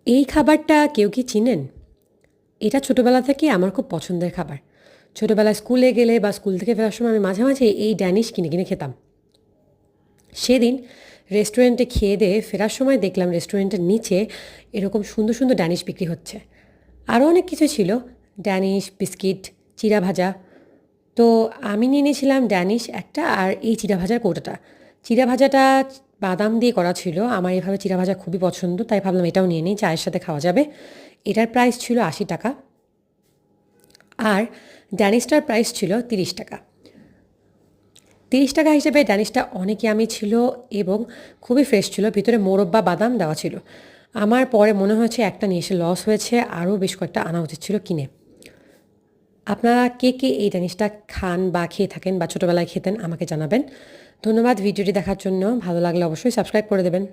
এই খাবারটা কেউ কি চিনেন? এটা ছোটোবেলা থেকে আমার খুব পছন্দের খাবার। ছোটোবেলায় স্কুলে গেলে বা স্কুল থেকে ফেরার সময় আমি মাঝে মাঝে এই ড্যানিশ কিনে কিনে খেতাম। সেদিন রেস্টুরেন্টে খেয়ে দিয়ে ফেরার সময় দেখলাম রেস্টুরেন্টের নিচে এরকম সুন্দর সুন্দর ড্যানিশ বিক্রি হচ্ছে। আরও অনেক কিছু ছিল, ড্যানিশ, বিস্কিট, চিড়া ভাজা। তো আমি নিয়ে নিয়েছিলাম ড্যানিশ একটা আর এই চিড়া ভাজার কৌটাটা। চিড়া ভাজাটা বাদাম দিয়ে করা ছিল, আমার এভাবে চিড়া ভাজা খুবই পছন্দ, তাই ভাবলাম এটাও নিয়ে নিই, চায়ের সাথে খাওয়া যাবে। এটার প্রাইস ছিল 80 টাকা আর ড্যানিশটার প্রাইস ছিল 30 টাকা। 30 টাকা হিসেবে ড্যানিশটা অনেক ইয়ামি ছিল এবং খুবই ফ্রেশ ছিল, ভিতরে মোরব্বা বাদাম দেওয়া ছিল। আমার পরে মনে হয়েছে একটা নিয়ে এসে লস হয়েছে, আরও বেশ কয়েকটা আনা উচিত ছিল কিনে। আপনারা কে কে এই ড্যানিশটা খান বা খেয়ে থাকেন বা ছোটোবেলায় খেতেন আমাকে জানাবেন। ধন্যবাদ ভিডিওটি দেখার জন্য, ভালো লাগলে অবশ্যই সাবস্ক্রাইব করে দেবেন।